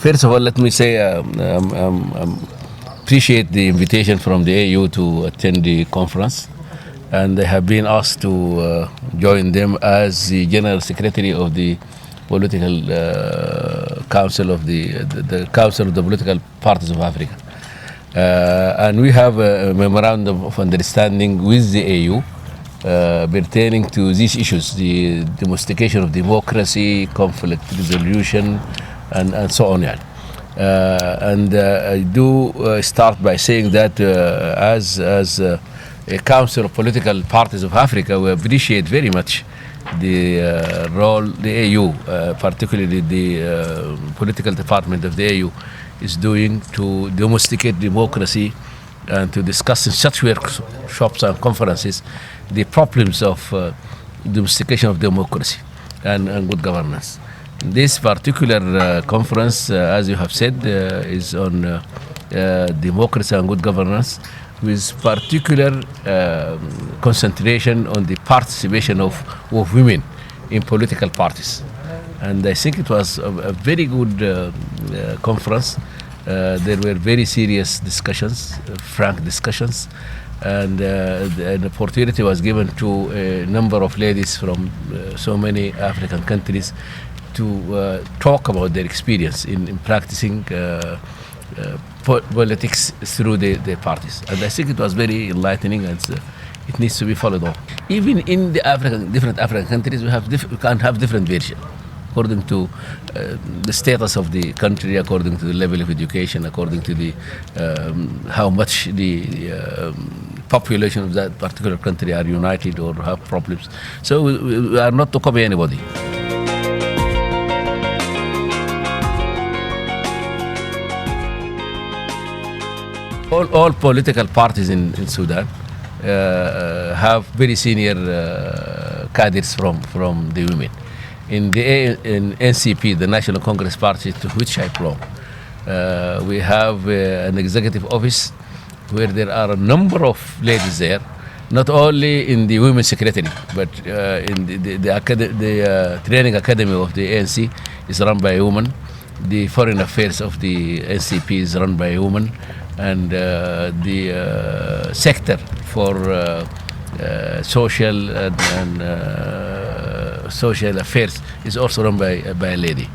First of all, let me say appreciate the invitation from the AU to attend the conference, and I have been asked to join them as the General Secretary of the Political Council of the Council of the Political Parties of Africa. And we have a memorandum of understanding with the AU pertaining to these issues, the domestication of democracy, conflict resolution, and so on. I do start by saying that as a Council of Political Parties of Africa, we appreciate very much the role the AU, particularly the political department of the AU, is doing to domesticate democracy and to discuss in such workshops and conferences the problems of domestication of democracy and good governance. This particular conference, as you have said, is on democracy and good governance, with particular concentration on the participation of women in political parties. And I think it was a very good conference. There were very serious discussions, frank discussions, and an opportunity was given to a number of ladies from so many African countries to talk about their experience in practicing politics through their parties. And I think it was very enlightening, and it needs to be followed up. Even in the different African countries, we can have different versions according to the status of the country, according to the level of education, according to the how much the population of that particular country are united or have problems. So we are not to copy anybody. All political parties in Sudan have very senior cadres from the women. In NCP, the National Congress Party, to which I belong, we have an executive office where there are a number of ladies there, not only in the Women's Secretary, but in the training academy of the ANC is run by a woman. The foreign affairs of the NCP is run by a woman, and the sector for social and social affairs is also run by a lady.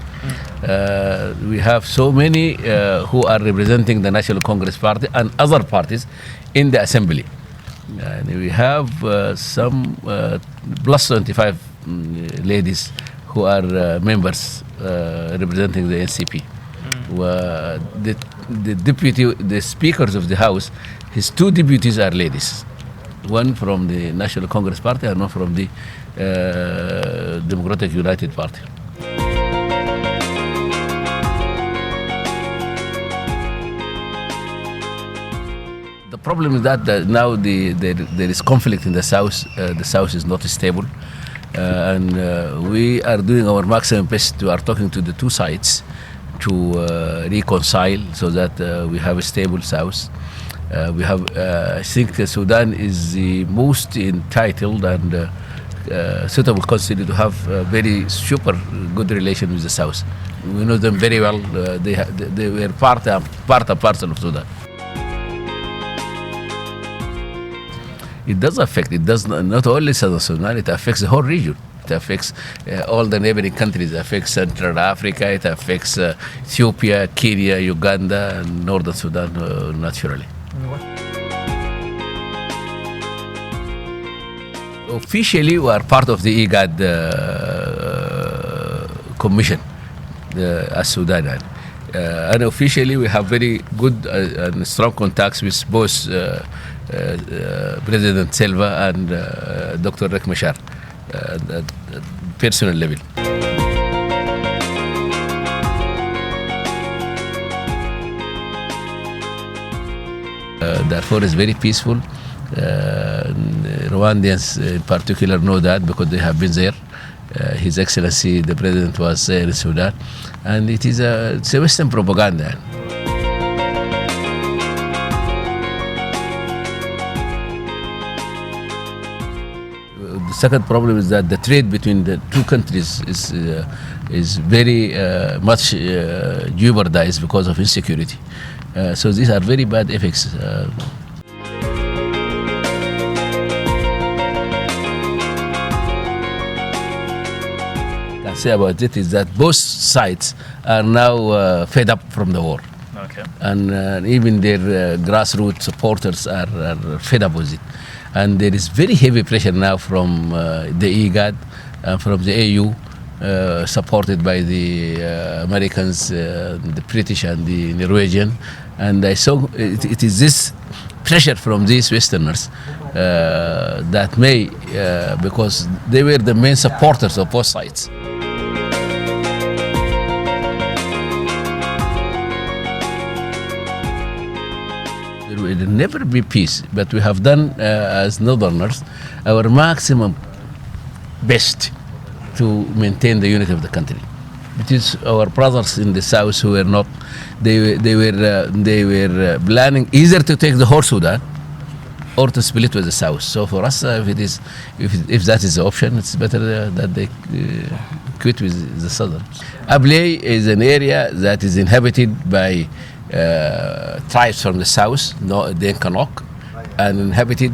We have so many who are representing the National Congress Party and other parties in the assembly. And we have some plus 25 ladies who are members representing the NCP. The speakers of the House, his two deputies are ladies. One from the National Congress Party and one from the Democratic United Party. The problem is that now there is conflict in the South. The South is not stable. And we are doing our maximum best to are talking to the two sides to reconcile so that we have a stable South. I think Sudan is the most entitled and suitable country to have a very super good relation with the South. We know them very well. They were part and parcel of Sudan. It does affect. It does not only Southern Sudan. It affects the whole region. It affects all the neighboring countries. It affects Central Africa. It affects Ethiopia, Kenya, Uganda, and Northern Sudan naturally. Officially, we are part of the IGAD Commission as Sudan. Unofficially, we have very good and strong contacts with both President Silva and Dr. Riek Machar at personal level. Darfur is very peaceful. Rwandans in particular know that because they have been there. His Excellency, the President, was there in Sudan. And it's a Western propaganda. second problem is that the trade between the two countries is very much jeopardized because of insecurity. So these are very bad effects. Can say about it is that both sides are now fed up from the war. Okay. And even their grassroots supporters are fed up with it. And there is very heavy pressure now from the IGAD, from the AU, supported by the Americans, the British and the Norwegian. And I saw it is this pressure from these Westerners that may, because they were the main supporters of both sides. There will never be peace, but we have done, as Northerners, our maximum best to maintain the unity of the country. It is our brothers in the south who were not. They were planning either to take the whole Sudan or to split with the south. So for us, if that is the option, it's better that they quit with the southern. Abyei is an area that is inhabited by tribes from the south, the Kanok, and inhabited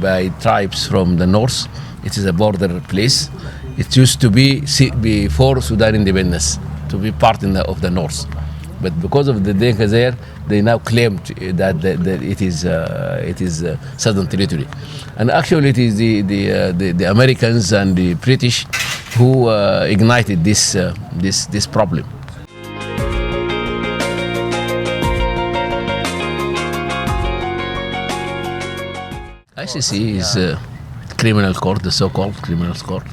by tribes from the north. It is a border place. It used to be before Sudan independence to be part of the north, but because of the Dinka there, they now claim that it is southern territory, and actually it is the Americans and the British who ignited this problem. ICC is a criminal court, the so-called criminal court.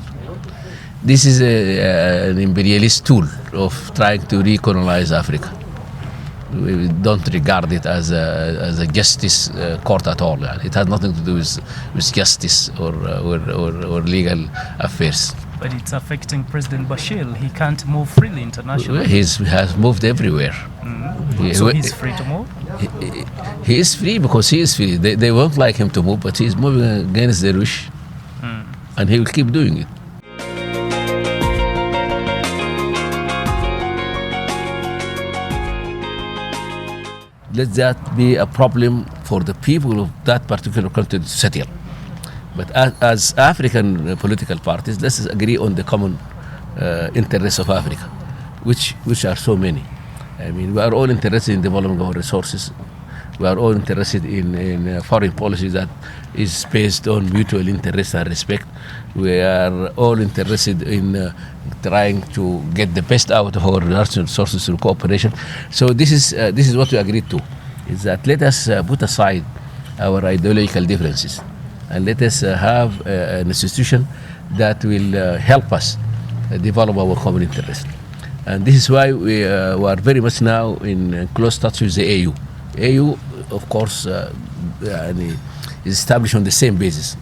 This is an imperialist tool of trying to recolonize Africa. We don't regard it as a justice court at all. It has nothing to do with justice or legal affairs. But it's affecting President Bashir. He can't move freely internationally. He has moved everywhere. Mm-hmm. So he's free to move? He is free because he is free. They won't like him to move, but he is moving against their wish. And he will keep doing it. Let that be a problem for the people of that particular country to settle. But as African political parties, let's agree on the common interests of Africa, which are so many. I mean, we are all interested in developing our resources. We are all interested in foreign policy that is based on mutual interest and respect. We are all interested in trying to get the best out of our resources through cooperation. So this is what we agreed to, is that let us put aside our ideological differences and let us have an institution that will help us develop our common interest. And this is why we are very much now in close touch with the AU. AU, of course, is established on the same basis,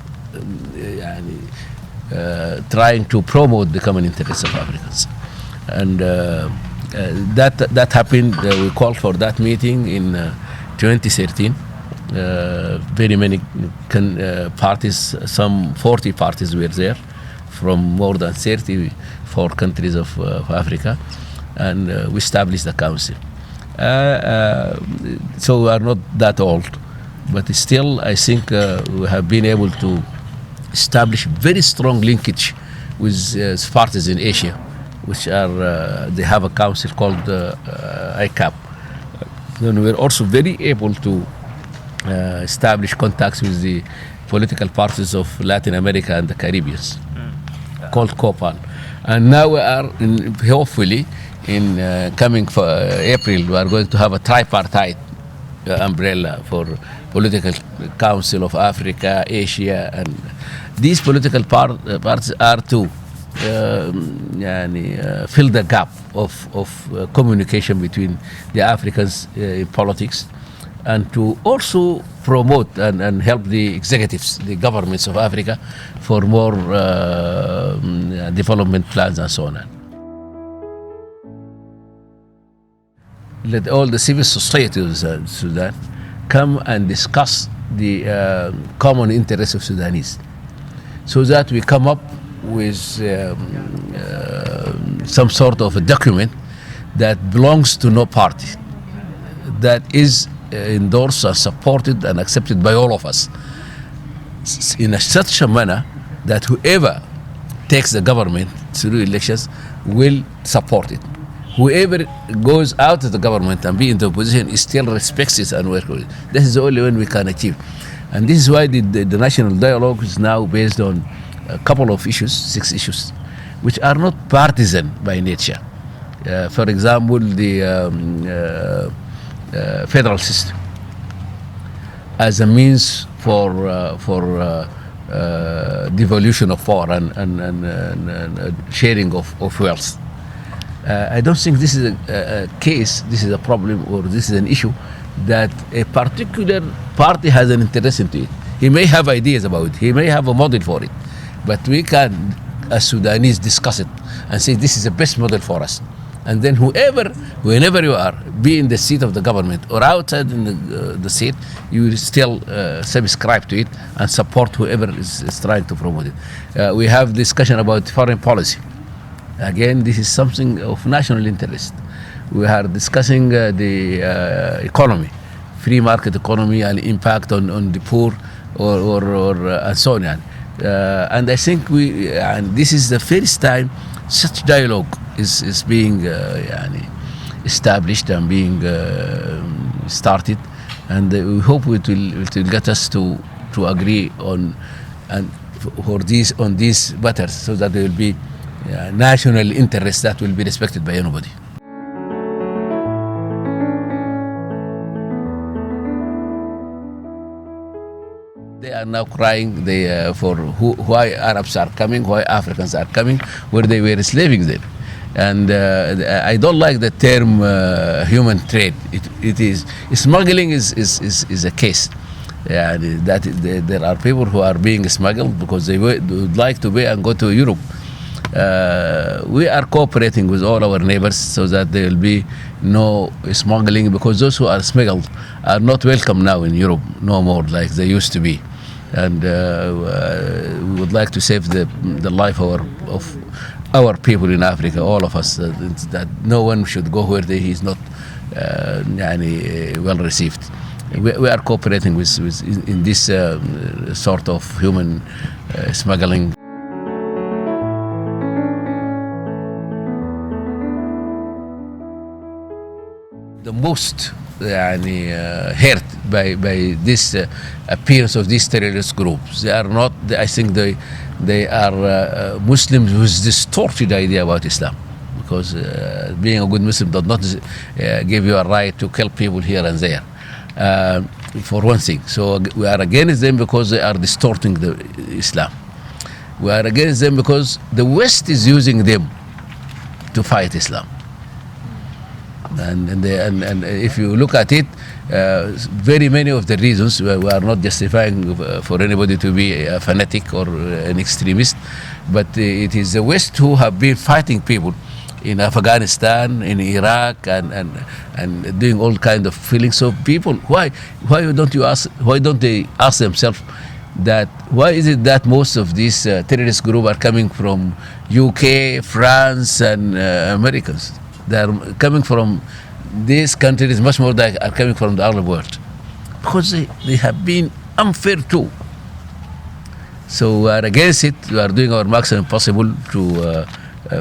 trying to promote the common interests of Africans. And that happened, we called for that meeting in 2013. Very many parties, some 40 parties were there from more than 34 countries of Africa, and we established the council. So we are not that old, but still I think we have been able to establish very strong linkage with parties in Asia, which are, they have a council called ICAP. Then we're also very able to establish contacts with the political parties of Latin America and the Caribbean, called COPAN. And now we are, hopefully, in coming for April, we are going to have a tripartite umbrella for political council of Africa, Asia, and these political parties are to fill the gap of communication between the Africans in politics, and to also promote and help the executives, the governments of Africa, for more development plans and so on. Let all the civil society of Sudan come and discuss the common interests of Sudanese. so that we come up with some sort of a document that belongs to no party, that is endorsed and supported and accepted by all of us in such a manner that whoever takes the government through elections will support it. Whoever goes out of the government and be in the opposition still respects it and works with it. This is the only one we can achieve. And this is why the national dialogue is now based on a couple of issues, 6 issues, which are not partisan by nature. For example, the federal system as a means for devolution of power and sharing of wealth. I don't think this is a case, this is a problem, or this is an issue that a particular party has an interest into it. He may have ideas about it, he may have a model for it, but we can, as Sudanese, discuss it and say this is the best model for us. And then whenever you are, be in the seat of the government or outside in the seat, you still subscribe to it and support whoever is trying to promote it. We have discussion about foreign policy. Again, this is something of national interest. We are discussing the economy, free market economy, and impact on the poor, or and so on. And I think and this is the first time such dialogue is being established and being started, and we hope it will get us to agree on these matters, so that there will be national interests that will be respected by anybody. They are now crying for why Arabs are coming, why Africans are coming, where they were enslaving them. And I don't like the term human trade. It is smuggling is a case. That there are people who are being smuggled because they would like to pay and go to Europe. We are cooperating with all our neighbors so that there will be no smuggling, because those who are smuggled are not welcome now in Europe no more like they used to be. And we would like to save the life of our people in Africa, all of us, that no one should go where he is not well received. We are cooperating with in this sort of human smuggling. The most hurt by this appearance of these terrorist groups, they are not. I think they are Muslims with distorted idea about Islam, because being a good Muslim does not give you a right to kill people here and there. For one thing, so we are against them because they are distorting the Islam. We are against them because the West is using them to fight Islam. And if you look at it, very many of the reasons, we are not justifying for anybody to be a fanatic or an extremist, but it is the West who have been fighting people in Afghanistan, in Iraq, and doing all kind of feelings of people. Why don't they ask themselves that why is it that most of these terrorist groups are coming from UK, France, and Americans? They are coming from these countries much more than are coming from the Arab world, because they have been unfair too. So we are against it. We are doing our maximum possible to,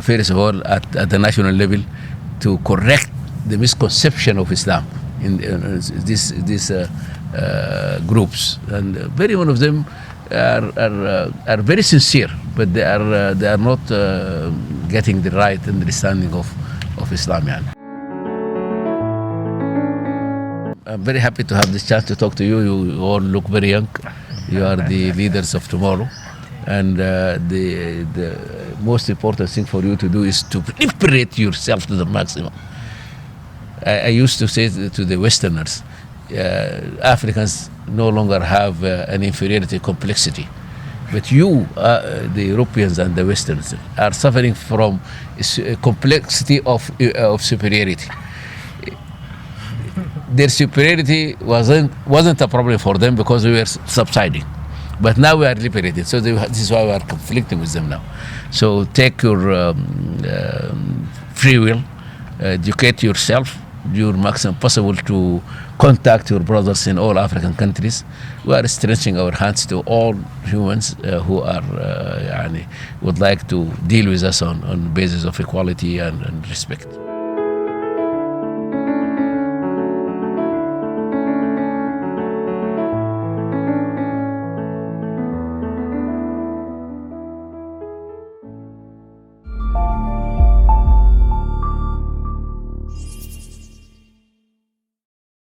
first of all, at the national level, to correct the misconception of Islam in these groups. And very one of them are very sincere, but they are not getting the right understanding of Islam. I'm very happy to have this chance to talk to you. You all look very young. You are the leaders of tomorrow, and the most important thing for you to do is to prepare yourself to the maximum. I used to say to the Westerners, Africans no longer have an inferiority complexity. But you, the Europeans and the Westerns, are suffering from complexity of superiority. Their superiority wasn't a problem for them because we were subsiding. But now we are liberated, so this is why we are conflicting with them now. So take your free will, educate yourself, do your maximum possible to contact your brothers in all African countries. We are stretching our hands to all humans who are would like to deal with us on basis of equality and respect.